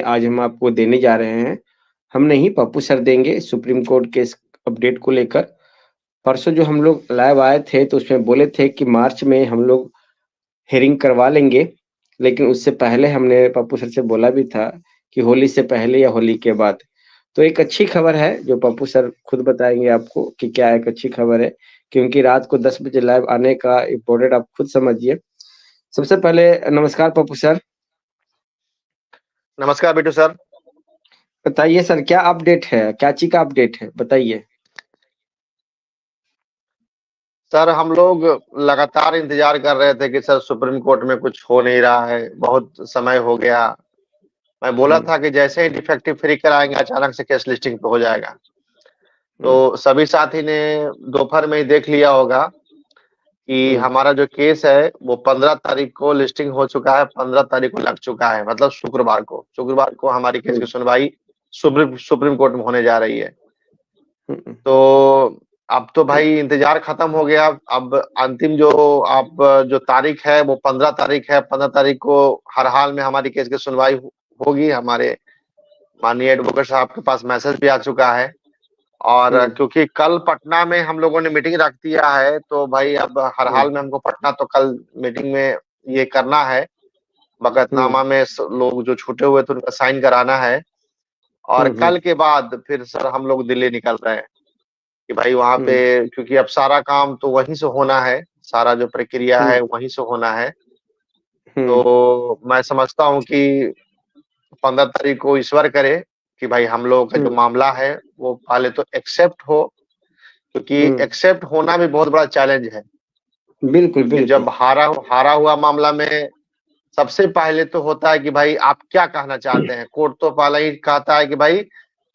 आज हम आपको देने जा रहे हैं। हम नहीं, पप्पू सर देंगे सुप्रीम कोर्ट के इस अपडेट को लेकर। परसों जो हम लोग लाइव आए थे तो उसमें बोले थे कि मार्च में हम लोग हियरिंग करवा लेंगे, लेकिन उससे पहले हमने पप्पू सर से बोला भी था कि होली से पहले या होली के बाद। तो एक अच्छी खबर है जो पप्पू सर खुद बताएँगे आपको कि क्या एक अच्छी खबर है, क्योंकि रात को 10 बजे लाइव आने का इम्पोर्टेंट आप खुद समझिए। सबसे पहले नमस्कार पप्पू सर। नमस्कार बिट्टू सर। बताइए सर क्या अपडेट है? क्या चीज़ का अपडेट है? बताइए। सर हम लोग लगातार इंतजार कर रहे थे कि सर सुप्रीम कोर्ट में कुछ हो नहीं रहा है, बहुत समय हो गया। मैं बोला हुँ, था कि जैसे ही डिफेक्टिव फ्री कराएंगे अचानक से केस लिस्टिंग पे हो जाएगा। हुँ, तो सभी साथी ने दोपहर में ही देख लिया होगा कि हुँ, हमारा जो केस है वो 15 तारीख को लिस्टिंग हो चुका है, 15 तारीख को लग चुका है, मतलब शुक्रवार को हमारी केस हुँ, की सुनवाई सुप्रीम कोर्ट में होने जा रही है। हुँ, तो अब तो भाई इंतजार खत्म हो गया। अब अंतिम जो तारीख है वो 15 तारीख है। 15 तारीख को हर हाल में हमारी केस की सुनवाई होगी। हमारे माननीय एडवोकेट साहब के पास मैसेज भी आ चुका है। और हुँ, क्योंकि कल पटना में हम लोगों ने मीटिंग रख दिया है तो भाई अब हर हुँ, हाल में हमको पटना तो कल मीटिंग में ये करना है। हुँ, बकतनामा में लोग जो छूटे हुए थे उनका साइन कराना है। और हुँ, हुँ, कल के बाद फिर सर हम लोग दिल्ली निकल रहे हैं कि भाई वहाँ पे, हुँ, क्योंकि अब सारा काम तो वहीं से होना है, सारा जो प्रक्रिया हुँ, है वहीं से होना है। हुँ, तो मैं समझता हूँ कि 15 तारीख को ईश्वर करे कि भाई हम लोगों का जो हुँ, मामला है वो पहले तो एक्सेप्ट हो, क्योंकि हुँ, एक्सेप्ट होना भी बहुत बड़ा चैलेंज है। बिल्कुल, क्योंकि बिल्कुल। जब हारा हुआ मामला में सबसे पहले तो होता है कि भाई आप क्या कहना चाहते हैं। कोर्ट तो पहले ही कहता है कि भाई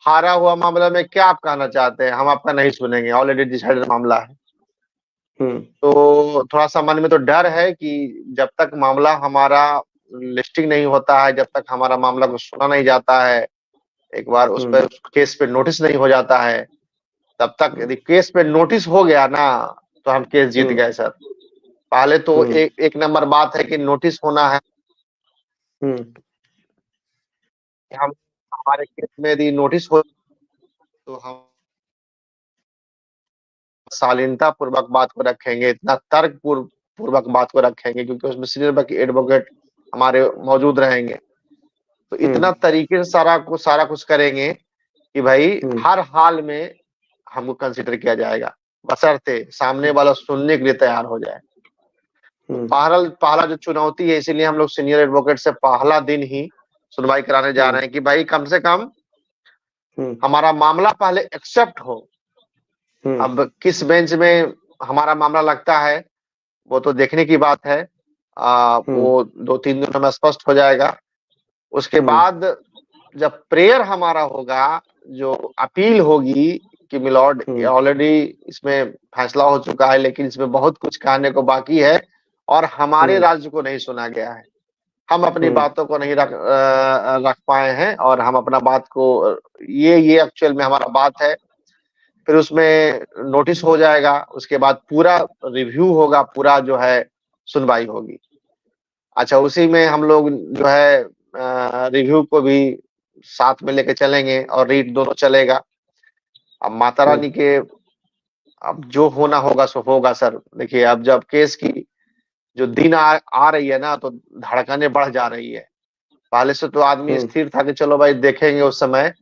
हारा हुआ मामला में क्या आप कहना चाहते हैं, हम आपका नहीं सुनेंगे, ऑलरेडी डिसाइडेड मामला है। हुँ, तो थोड़ा-सा मन में तो डर है कि जब तक मामला हमारा लिस्टिंग नहीं होता है, जब तक हमारा मामला को सुना नहीं जाता है, एक बार उस पे हुँ, उस केस पे नोटिस नहीं हो जाता है, तब तक हुँ, यदि केस पे नोटिस हो गया ना, तो हम केस जीत हुँ, गए सर। पहले तो हुँ, एक नंबर बात है कि नोटिस होना है। हुँ, हम हमारे केस में यदि नोटिस हो तो हम शालीनता पूर्वक बात को रखेंगे, इतना पूर्वक बात को रखेंगे, क्योंकि उसमें सीनियर एडवोकेट हमारे मौजूद रहेंगे। तो हुँ, इतना तरीके से सारा कुछ करेंगे कि भाई हुँ, हर हाल में हमको कंसीडर किया जाएगा, बशर्ते सामने वाला सुनने के लिए तैयार हो जाए। तो हुँ, पहला पहला जो चुनौती है, इसीलिए हम लोग सीनियर एडवोकेट से पहला दिन ही सुनवाई कराने जा हुँ, रहे हैं कि भाई कम से कम हुँ, हमारा मामला पहले एक्सेप्ट हो। हुँ, अब किस बेंच में हमारा मामला लगता है वो तो देखने की बात है। हुँ, वो 2-3 दिनों में स्पष्ट हो जाएगा। उसके हुँ, बाद जब प्रेयर हमारा होगा, जो अपील होगी कि मिलॉर्ड ये हुँ, ऑलरेडी इसमें फैसला हो चुका है, लेकिन इसमें बहुत कुछ कहने को बाकी है और हमारे हुँ, राज्य को नहीं सुना गया है। हम अपनी हुँ, बातों को नहीं रख पाए हैं और हम अपना बात को ये एक्चुअल में हमारा बात है। फिर उसमें नोटिस हो जाएगा, उसके बाद पूरा रिव्यू होगा, पूरा जो है सुनवाई होगी। अच्छा, उसी में हम लोग जो है रिव्यू को भी साथ में लेके चलेंगे और रीड दोनों चलेगा। अब माता हुँ, रानी के अब जो होना होगा सो होगा सर। देखिए अब जब केस की जो दिन आ रही है ना, तो धड़कनें बढ़ जा रही है। पहले से तो आदमी हुँ, स्थिर था कि चलो भाई देखेंगे उस समय।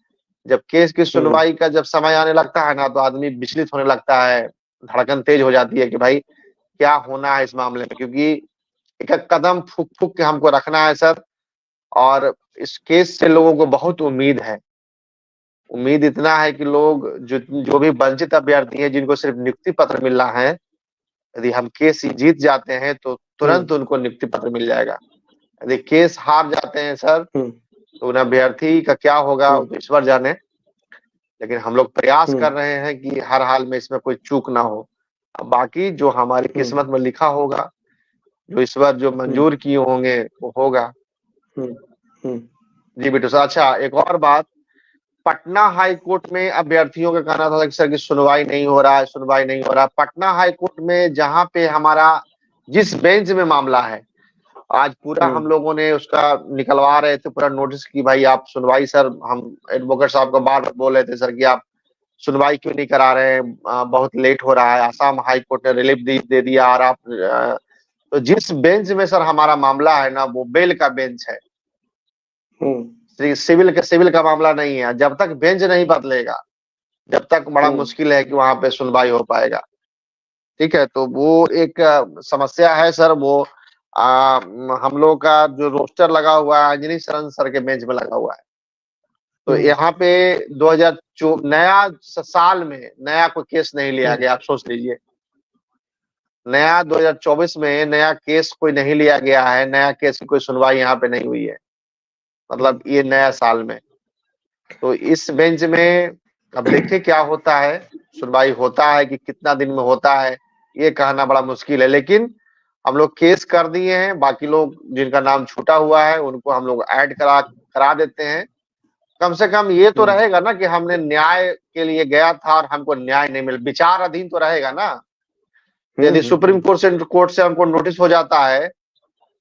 जब केस की हुँ, सुनवाई का जब समय आने लगता है ना, तो आदमी विचलित होने लगता है, धड़कन तेज हो जाती है कि भाई क्या होना है इस मामले में, क्योंकि एक-एक कदम फूँक-फूँक के हमको रखना है सर। और इस केस से लोगों को बहुत उम्मीद है। उम्मीद इतना है कि लोग जो जो भी वंचित अभ्यर्थी हैं, जिनको सिर्फ नियुक्ति पत्र मिल रहा है, यदि हम केस जीत जाते हैं तो हुँ, तुरंत उनको नियुक्ति पत्र मिल जाएगा। यदि केस हार जाते हैं सर, हुँ, तो उन अभ्यर्थी का क्या होगा हुँ, वो तो ईश्वर जाने। लेकिन हम लोग प्रयास हुँ, कर रहे हैं कि हर हाल में इसमें कोई चूक ना हो। अब बाकी जो हमारी हुँ, किस्मत में लिखा होगा, जो ईश्वर जो हुँ, मंजूर किए होंगे, वो होगा। हुँ, हुँ, जी बिट्टू सर। अच्छा, एक और बात, पटना हाई कोर्ट में अभ्यर्थियों का कहना था कि सर की सुनवाई नहीं हो रहा है, सुनवाई नहीं हो रहा है। पटना हाई कोर्ट में जहाँ पे हमारा जिस बेंच में मामला है, आज पूरा हम लोगों ने उसका निकलवा रहे थे पूरा नोटिस कि भाई आप सुनवाई सर, हम एडवोकेट साहब को बार-बार बोल रहे थे सर कि आप सुनवाई क्यों नहीं करा रहे हैं? बहुत लेट हो रहा है। आसाम हाई कोर्ट ने रिलीफ दे दिया और आप तो जिस बेंच में सर हमारा मामला है ना, वो बेल का बेंच है। सिविल का मामला नहीं है। जब तक बेंच नहीं बदलेगा, जब तक बड़ा मुश्किल है कि वहाँ पे सुनवाई हो पाएगा। ठीक है, तो वो एक समस्या है सर। वो हम लोगों का जो रोस्टर लगा हुआ है अंजनी शरण सर के बेंच में लगा हुआ है। तो यहाँ पे 2004 नया साल में नया कोई केस नहीं लिया गया, आप सोच लीजिए। नया 2024 में नया केस कोई नहीं लिया गया है, नया केस की कोई सुनवाई यहाँ पे नहीं हुई है, मतलब ये नया साल में। तो इस बेंच में अब देखिए क्या होता है, सुनवाई होता है कि कितना दिन में होता है, ये कहना बड़ा मुश्किल है। लेकिन हम लोग केस कर दिए हैं, बाकी लोग जिनका नाम छूटा हुआ है उनको हम लोग ऐड करा देते हैं। कम से कम ये तो रहेगा ना कि हमने न्याय के लिए गया था और हमको न्याय नहीं मिला, विचाराधीन तो रहेगा ना। यदि सुप्रीम कोर्ट से हमको नोटिस हो जाता है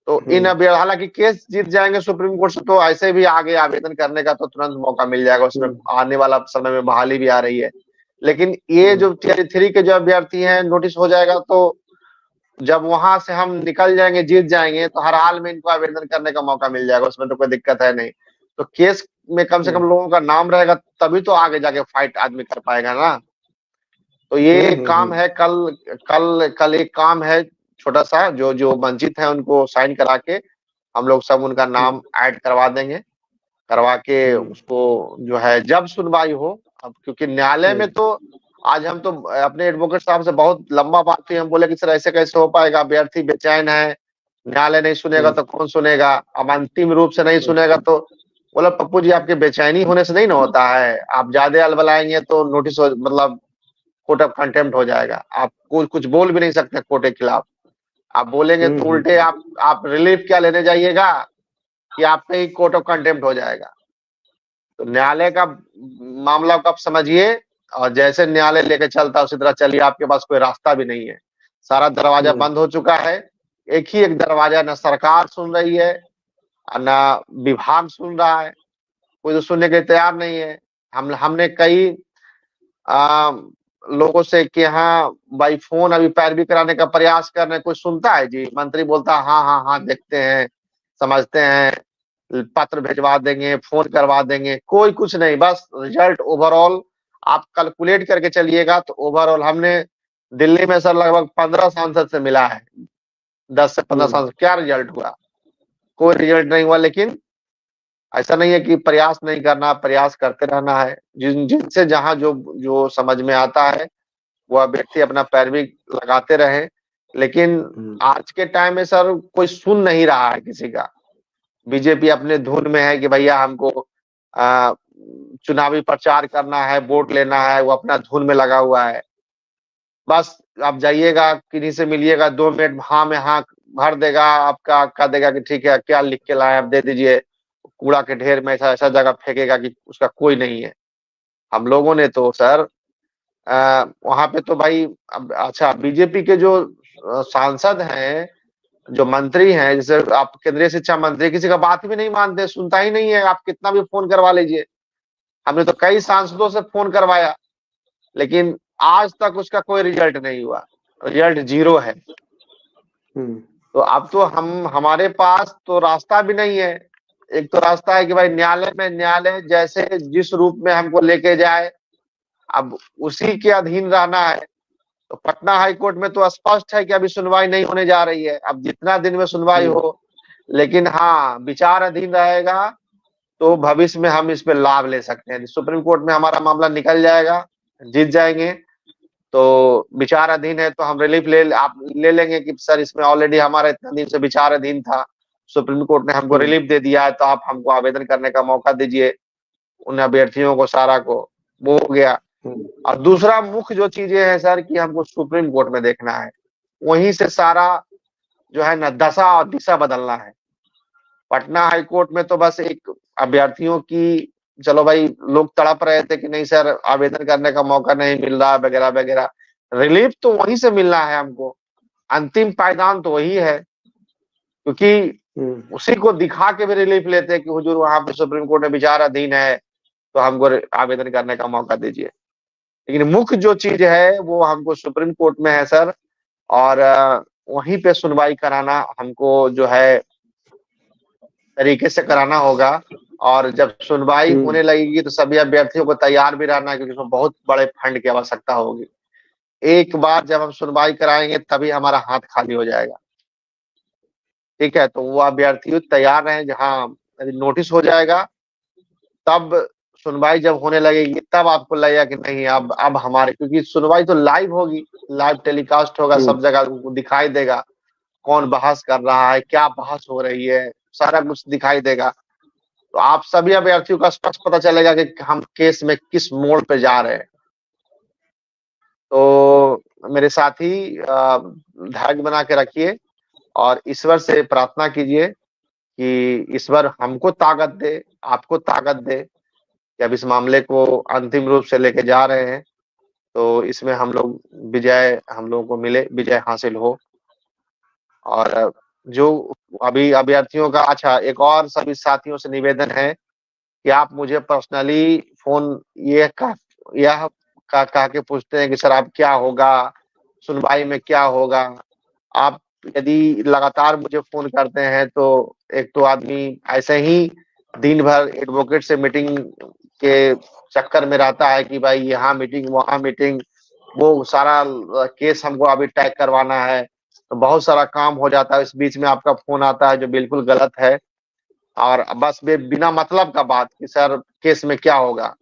तो इन हालांकि केस जीत जाएंगे सुप्रीम कोर्ट से तो ऐसे भी आगे आवेदन करने का तो तुरंत मौका मिल जाएगा, उसमें आने वाला समय में बहाली भी आ रही है। लेकिन ये जो टियर 3 के जो अभ्यर्थी हैं, नोटिस हो जाएगा तो जब वहां से हम निकल जाएंगे, जीत जाएंगे, तो हर हाल में इनको आवेदन करने का मौका मिल जाएगा, उसमें तो कोई दिक्कत है नहीं। तो केस में कम से कम लोगों का नाम रहेगा, तभी तो आगे जाके फाइट आदमी कर पाएगा ना। तो ये काम है। कल एक काम है छोटा सा, जो वंचित है उनको साइन करा के हम लोग सब उनका नाम ऐड करवा देंगे, करवा के उसको जो है जब सुनवाई हो, अब क्योंकि न्यायालय में तो आज हम तो अपने एडवोकेट साहब से बहुत लंबा बात हुई, हम बोले कि सर ऐसे कैसे हो पाएगा, अभ्यर्थी बेचैन है, न्यायालय नहीं सुनेगा तो कौन सुनेगा, अब अंतिम रूप से नहीं सुनेगा तो बोला पप्पू जी आपकी बेचैनी होने से नहीं ना होता है, आप ज्यादा अलबलाएंगे तो नोटिस मतलब कोर्ट ऑफ कंटेम्प्ट हो जाएगा, आप कुछ बोल भी नहीं सकते कोर्ट के खिलाफ। आप बोलेंगे तो उल्टे आप रिलीफ क्या लेने जाइएगा कि आपका ही कोर्ट ऑफ कंटेम्प्ट हो जाएगा। तो न्यायालय का मामला को आप समझिए और जैसे न्यायालय लेके चलता है उसी तरह चलिए, आपके पास कोई रास्ता भी नहीं है, सारा दरवाजा बंद हो चुका है। एक ही एक दरवाजा, ना सरकार सुन रही है ना विभाग सुन रहा है, कोई तो सुनने के तैयार नहीं है। हमने कई लोगों से कि हाँ भाई फोन अभी पैरवी कराने का प्रयास कर रहे हैं, कोई सुनता है जी? मंत्री बोलता है हाँ हाँ हाँ देखते हैं, समझते हैं, पत्र भिजवा देंगे, फोन करवा देंगे, कोई कुछ नहीं। बस रिजल्ट ओवरऑल आप कैलकुलेट करके चलिएगा तो ओवरऑल हमने दिल्ली में सर लगभग 15 सांसद से मिला है, 10 से 15 सांसद, क्या रिजल्ट हुआ? कोई रिजल्ट नहीं हुआ। लेकिन ऐसा नहीं है कि प्रयास नहीं करना, प्रयास करते रहना है, जिनसे जहां जो समझ में आता है वह व्यक्ति अपना पैरवी लगाते रहे। लेकिन आज के टाइम में सर कोई सुन नहीं रहा है किसी का। बीजेपी अपने धुन में है कि भैया हमको चुनावी प्रचार करना है, वोट लेना है, वो अपना धुन में लगा हुआ है। बस आप जाइएगा, किन्हीं से मिलिएगा, 2 मिनट हाँ में हाँ भर देगा, आपका कह देगा कि ठीक है क्या लिख के लाए आप दे दीजिए, कूड़ा के ढेर में ऐसा जगह फेंकेगा कि उसका कोई नहीं है। हम लोगों ने तो सर वहां पे तो भाई अच्छा बीजेपी के जो सांसद हैं, जो मंत्री हैं, जैसे आप केंद्रीय शिक्षा मंत्री, किसी का बात भी नहीं मानते, सुनता ही नहीं है, आप कितना भी फोन करवा लीजिए। हमने तो कई सांसदों से फोन करवाया, लेकिन आज तक उसका कोई रिजल्ट नहीं हुआ, रिजल्ट 0 है। तो अब तो हमारे पास तो रास्ता भी नहीं है। एक तो रास्ता है कि भाई न्यायालय जैसे जिस रूप में हमको लेके जाए, अब उसी के अधीन रहना है। तो पटना हाई कोर्ट में तो स्पष्ट है कि अभी सुनवाई नहीं होने जा रही है, अब जितना दिन में सुनवाई हो, लेकिन हाँ विचार अधीन रहेगा तो भविष्य में हम इसमें लाभ ले सकते हैं। सुप्रीम कोर्ट में हमारा मामला निकल जाएगा, जीत जाएंगे तो विचार अधीन है तो हम रिलीफ आप ले लेंगे कि सर इसमें ऑलरेडी हमारा इतना दिन से विचार अधीन था, सुप्रीम कोर्ट ने हमको रिलीफ दे दिया है, तो आप हमको आवेदन करने का मौका दीजिए उन अभ्यर्थियों को, सारा को, वो हो गया। और दूसरा मुख्य जो चीजें हैं सर कि हमको सुप्रीम कोर्ट में देखना है, वहीं से सारा जो है ना दशा और दिशा बदलना है। पटना हाई कोर्ट में तो बस एक अभ्यर्थियों की, चलो भाई लोग तड़प रहे थे कि नहीं सर आवेदन करने का मौका नहीं मिल रहा वगैरह वगैरह, रिलीफ तो वहीं से मिलना है हमको, अंतिम पायदान तो वही है। क्योंकि उसी को दिखा के भी रिलीफ लेते हैं कि हुजूर वहां पे सुप्रीम कोर्ट में विचाराधीन है, तो हमको आवेदन करने का मौका दीजिए। लेकिन मुख्य जो चीज है वो हमको सुप्रीम कोर्ट में है सर, और वहीं पे सुनवाई कराना हमको जो है तरीके से कराना होगा। और जब सुनवाई होने लगेगी तो सभी अभ्यर्थियों को तैयार भी रहना है, क्योंकि उसमें बहुत बड़े फंड की आवश्यकता होगी। एक बार जब हम सुनवाई कराएंगे तभी हमारा हाथ खाली हो जाएगा, ठीक है। तो वो अभ्यर्थी तैयार रहें, जहाँ नोटिस हो जाएगा तब सुनवाई जब होने लगेगी तब आपको लगेगा कि नहीं अब हमारे, क्योंकि सुनवाई तो लाइव होगी, लाइव टेलीकास्ट होगा, सब जगह दिखाई देगा कौन बहस कर रहा है, क्या बहस हो रही है, सारा कुछ दिखाई देगा। तो आप सभी अभ्यर्थियों का स्पष्ट पता चलेगा कि हम केस में किस मोड़ पे जा रहे हैं। तो मेरे साथी धैर्य बना के रखिए और ईश्वर से प्रार्थना कीजिए कि ईश्वर हमको ताकत दे, आपको ताकत दे कि अब इस मामले को अंतिम रूप से लेके जा रहे हैं, तो इसमें हम लोगों को मिले, विजय हासिल हो। और जो अभी अभ्यर्थियों का, अच्छा एक और सभी साथियों से निवेदन है कि आप मुझे पर्सनली फोन यह कह के पूछते हैं कि सर अब क्या होगा, सुनवाई में क्या होगा। आप यदि लगातार मुझे फोन करते हैं तो एक तो आदमी ऐसे ही दिन भर एडवोकेट से मीटिंग के चक्कर में रहता है कि भाई यहाँ मीटिंग वहाँ मीटिंग, वो सारा केस हमको अभी टैग करवाना है, तो बहुत सारा काम हो जाता है। इस बीच में आपका फोन आता है जो बिल्कुल गलत है, और बस बिना मतलब का बात कि सर केस में क्या होगा,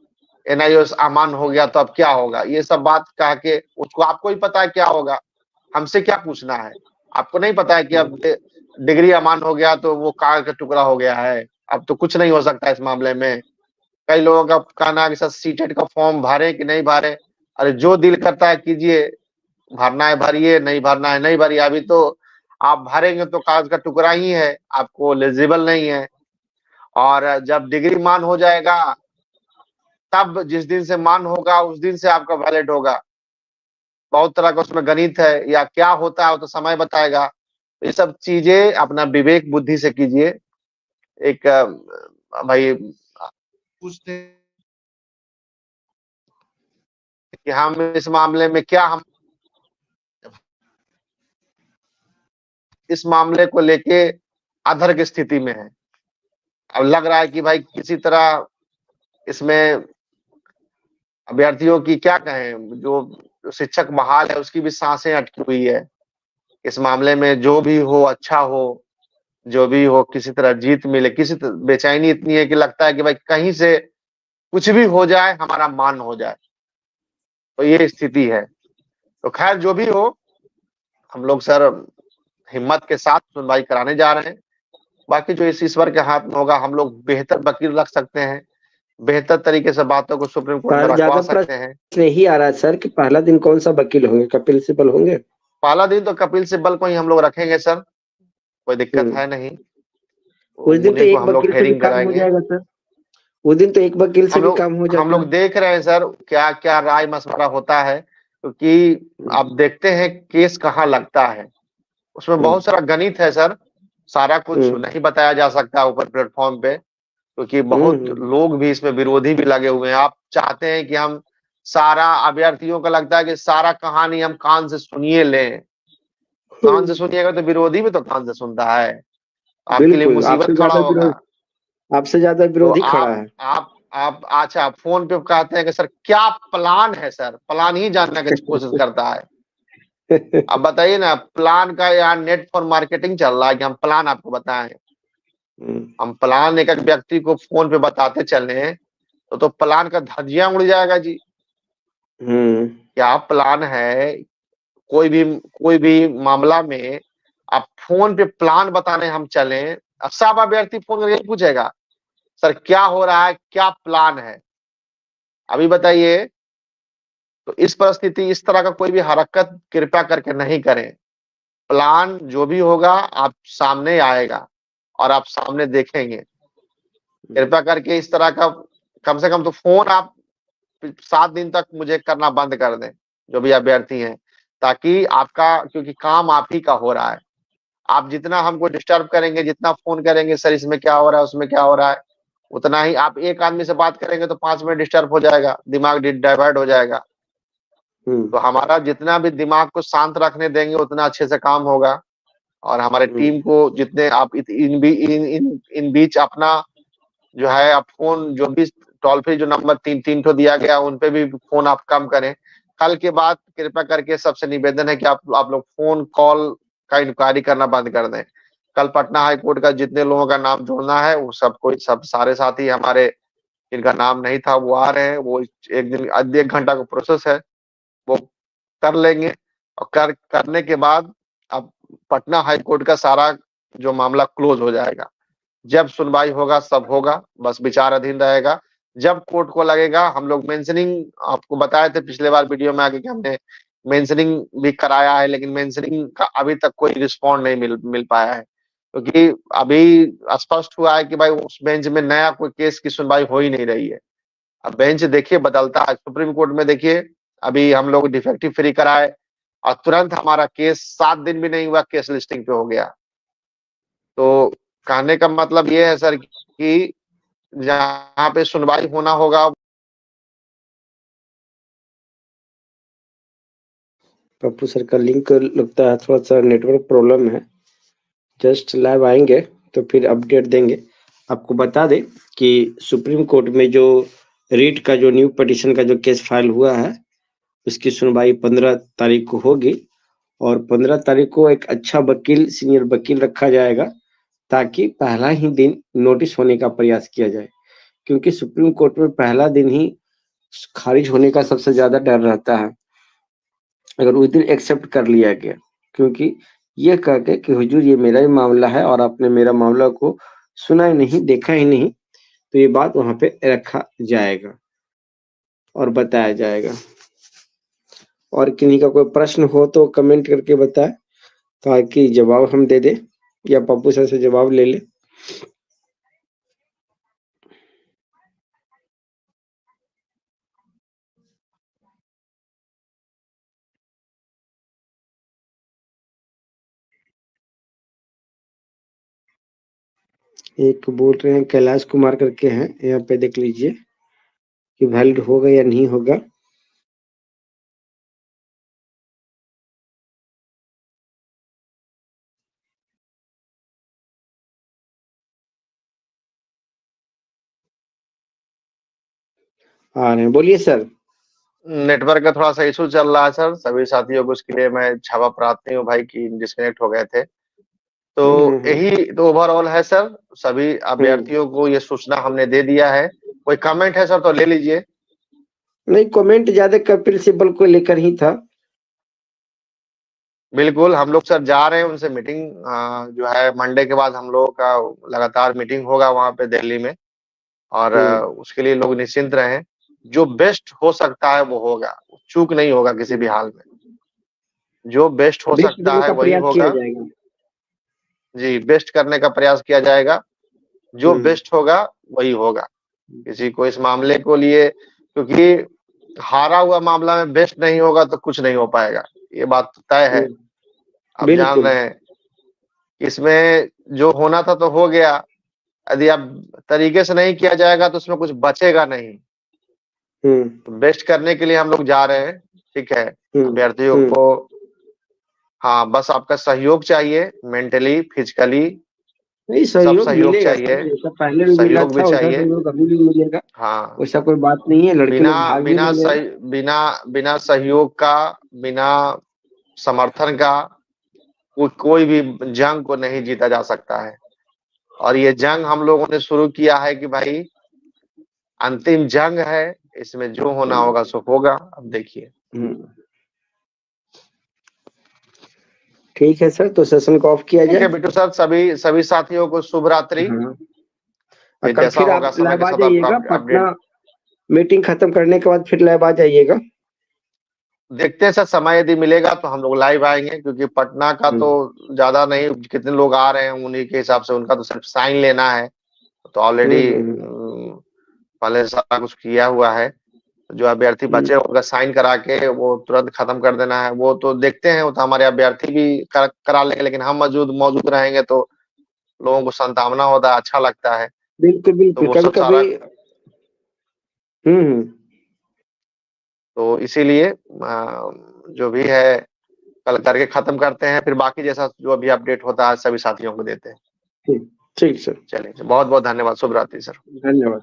एनआईओ अमान हो गया तो अब क्या होगा, ये सब बात कह के उसको, आपको ही पता है क्या होगा, हमसे क्या पूछना है। आपको नहीं पता है कि अब डिग्री अमान हो गया तो वो कागज का टुकड़ा हो गया है, अब तो कुछ नहीं हो सकता इस मामले में। कई लोगों का कहना है कि सर सीटेट का फॉर्म भरे कि नहीं भरे, अरे जो दिल करता है कीजिए, भरना है भरिए, नहीं भरना है नहीं भरिए। अभी तो आप भरेंगे तो कागज का टुकड़ा ही है, आपको एलिजिबल नहीं है। और जब डिग्री मान हो जाएगा तब जिस दिन से मान होगा उस दिन से आपका वैलिड होगा। बहुत तरह का उसमें गणित है या क्या होता है वो तो समय बताएगा। तो ये सब चीजें अपना विवेक बुद्धि से कीजिए। एक भाई पूछते कि हम इस मामले में क्या, हम इस मामले को लेके अधर की स्थिति में है। अब लग रहा है कि भाई किसी तरह इसमें अभ्यर्थियों की क्या कहें, जो शिक्षक बहाल है उसकी भी सांसें अटकी हुई है। इस मामले में जो भी हो अच्छा हो, जो भी हो किसी तरह जीत मिले, बेचैनी इतनी है कि लगता है कि भाई कहीं से कुछ भी हो जाए, हमारा मान हो जाए। तो ये स्थिति है। तो खैर जो भी हो, हम लोग सर हिम्मत के साथ सुनवाई कराने जा रहे हैं। बाकी जो इस ईश्वर के हाथ में होगा, हम लोग बेहतर वकील रख सकते हैं, बेहतर तरीके से बातों को सुप्रीम कोर्ट में रखवा सकते हैं। यही आ रहा है सर कि पहला दिन कौन सा वकील होंगे, कपिल सिब्बल होंगे? पहला दिन तो कपिल सिब्बल को ही हम लोग रखेंगे सर, कोई दिक्कत है नहीं। उस दिन तो उन्हीं को एक हम लोग वकील से भी हेयरिंग काम हो कराएंगे। जाएगा सर, उस दिन तो एक वकील से भी काम हो जाएगा। हम लोग देख रहे हैं सर क्या क्या राय मशवरा होता है, क्योंकि आप देखते हैं केस कहाँ लगता है, उसमें बहुत सारा गणित है सर, सारा कुछ नहीं बताया जा सकता ऊपर प्लेटफॉर्म पे, क्योंकि बहुत लोग भी इसमें विरोधी भी लगे हुए हैं। आप चाहते हैं कि हम सारा, अभ्यर्थियों का लगता है कि सारा कहानी हम कान से सुनिए लें, कान से सुनिएगा तो विरोधी भी तो कान से सुनता है, आपके लिए मुसीबत खड़ा होगा। आपसे ज्यादा विरोधी खड़ा है। आप अच्छा फोन पे कहते हैं कि सर क्या प्लान है, सर प्लान ही जानने की कोशिश करता है। अब बताइए ना, प्लान का यार नेट फॉर मार्केटिंग चल रहा है कि हम प्लान आपको बताएं। हम प्लान एक व्यक्ति को फोन पे बताते चले तो प्लान का धज्जियां उड़ जाएगा जी। क्या प्लान है, कोई भी मामला में आप फोन पे प्लान बताने हम चले, सब अभ्यर्थी फोन करके पूछेगा सर क्या हो रहा है, क्या प्लान है, अभी बताइए। तो इस परिस्थिति, इस तरह का कोई भी हरकत कृपया करके नहीं करें। प्लान जो भी होगा आप सामने आएगा और आप सामने देखेंगे। कृपया करके इस तरह का कम से कम तो फोन आप 7 दिन तक मुझे करना बंद कर दें, जो भी अभ्यर्थी हैं, ताकि आपका, क्योंकि काम आप ही का हो रहा है, आप जितना हमको डिस्टर्ब करेंगे, जितना फोन करेंगे, सर इसमें क्या हो रहा है, उसमें क्या हो रहा है, उतना ही आप एक आदमी से बात करेंगे तो 5 मिनट डिस्टर्ब हो जाएगा, दिमाग डाइवर्ट हो जाएगा। तो हमारा जितना भी दिमाग को शांत रखने देंगे उतना अच्छे से काम होगा। और हमारे टीम को जितने आप इन बीच अपना जो है आप फोन, जो भी टोल फ्री जो नंबर 3 ठो दिया गया उन पे भी फोन आप कम करें। कल के बाद कृपया करके सबसे निवेदन है कि आप लोग फोन कॉल का इंक्वायरी करना बंद कर दें। कल पटना हाई कोर्ट का जितने लोगों का नाम जोड़ना है वो सब सारे साथी हमारे जिनका नाम नहीं था वो आ रहे हैं। वो एक दिन 1 घंटा का प्रोसेस है, वो कर लेंगे। और करने के बाद अब पटना हाई कोर्ट का सारा जो मामला क्लोज हो जाएगा। जब सुनवाई होगा सब होगा, बस विचाराधीन रहेगा। जब कोर्ट को लगेगा, हम लोग मेंशनिंग आपको बताए थे पिछले बार वीडियो में आके कि हमने मेंशनिंग भी कराया है, लेकिन मेंशनिंग का अभी तक कोई रिस्पॉन्ड नहीं मिल पाया है, क्योंकि अभी स्पष्ट हुआ है कि भाई उस बेंच में नया कोई केस की सुनवाई हो ही नहीं रही है। अब बेंच देखिए बदलता है। सुप्रीम कोर्ट में देखिए अभी हम लोग डिफेक्टिव फ्री कराए और तुरंत हमारा केस 7 दिन भी नहीं हुआ केस लिस्टिंग पे हो गया। तो कहने का मतलब ये है सर कि जहाँ पे सुनवाई होना होगा। पप्पू सर का लिंक लगता है थोड़ा सा नेटवर्क प्रॉब्लम है। जस्ट लाइव आएंगे तो फिर अपडेट देंगे। आपको बता दें कि सुप्रीम कोर्ट में जो रीट का जो न्यू पिटीशन का जो केस फाइल हुआ है उसकी सुनवाई 15 तारीख को होगी और 15 तारीख को एक अच्छा वकील, सीनियर वकील रखा जाएगा ताकि पहला ही दिन नोटिस होने का प्रयास किया जाए, क्योंकि सुप्रीम कोर्ट में पहला दिन ही खारिज होने का सबसे ज्यादा डर रहता है अगर उस दिन एक्सेप्ट कर लिया गया, क्योंकि ये कह के कि हुजूर ये मेरा ही मामला है और आपने मेरा मामला को सुना ही नहीं, देखा ही नहीं, तो ये बात वहां पे रखा जाएगा और बताया जाएगा। और किन्हीं का कोई प्रश्न हो तो कमेंट करके बताए ताकि जवाब हम दे दे या पप्पू सर से जवाब ले ले। एक बोल रहे हैं कैलाश कुमार करके हैं, यहाँ पे देख लीजिए कि वैलिड होगा या नहीं होगा। आ रहे हैं, बोलिए सर। नेटवर्क का थोड़ा सा इशू चल रहा है सर, सभी साथियों को उसके लिए मैं क्षमा प्रार्थी हूँ भाई कि डिस्कनेक्ट हो गए थे। तो यही तो ओवरऑल है सर, सभी अभ्यर्थियों को ये सूचना हमने दे दिया है। कोई कमेंट है सर तो ले लीजिए। नहीं, कमेंट ज्यादा कपिल सिब्बल को लेकर ही था। बिल्कुल, हम लोग सर जा रहे हैं उनसे मीटिंग, जो है मंडे के बाद हम लोगों का लगातार मीटिंग होगा वहां पे दिल्ली में। और उसके लिए लोग निश्चिंत रहें, जो बेस्ट हो सकता है वो होगा, चूक नहीं होगा किसी भी हाल में। जो बेस्ट हो बेस्ट सकता देने है का वही प्रयास किया होगा। जाएगा। जी, बेस्ट करने का प्रयास किया जाएगा। जो बेस्ट होगा वही होगा। किसी को इस मामले को लिए, क्योंकि हारा हुआ मामला में बेस्ट नहीं होगा तो कुछ नहीं हो पाएगा, ये बात तो तय है। आप जान बिल्कुल। रहे हैं इसमें जो होना था तो हो गया। यदि आप तरीके से नहीं किया जाएगा तो उसमें कुछ बचेगा नहीं। तो बेस्ट करने के लिए हम लोग जा रहे हैं, ठीक है। अभ्यर्थियों को हाँ बस आपका सहयोग चाहिए, मेंटली, फिजिकली नहीं, सब सहयोग सहयोग मिलेगा सर, चाहिए। जैसा पहले भी मिला सहयोग भी था वैसा चाहिए। सहयोग अभी भी मिलेगा। हाँ, वैसा कोई बात नहीं है, लड़के बिना लोग भाग भी बिना नहीं रहे। सही बिना बिना सहयोग का, बिना समर्थन का कोई भी जंग को नहीं जीता जा सकता है। और ये जंग हम लोगों ने शुरू किया है कि भाई अंतिम जंग है, इसमें जो होना होगा सो होगा। अब देखिए। ठीक है सर, तो सेशन को ऑफ किया ठीक जाए। है बिट्टू सर, सभी सभी साथियों को शुभ रात्रि। और फिर कल जैसा फिर होगा आप समय लाइव के आ साथ आपको जाइएगा, पटना अपडेट मीटिंग खत्म करने के बाद फिर लाइव आ जाइएगा। देखते हैं सर, समय यदि मिलेगा तो हम लोग लाइव आएंगे, क्योंकि पटना का तो ज्यादा नहीं, कितने लोग आ रहे हैं उन्हीं के हिसाब से, उनका तो सिर्फ साइन लेना है। तो ऑलरेडी पहले सारा कुछ किया हुआ है। जो अभ्यर्थी बचे उनका साइन करा के वो तुरंत खत्म कर देना है। वो तो देखते हैं, वो तो हमारे अभ्यर्थी भी करा लेंगे, लेकिन हम मौजूद रहेंगे तो लोगों को संतावना होता है, अच्छा लगता है। बिल्कुल, तो बिल्कुल। वो सब सारा कभी-कभी तो इसीलिए जो भी है कल करके खत्म करते हैं, फिर बाकी जैसा जो अभी अपडेट होता है सभी साथियों को देते हैं। ठीक, ठीक सर। चलिए, बहुत-बहुत धन्यवाद। शुभ रात्रि सर। धन्यवाद।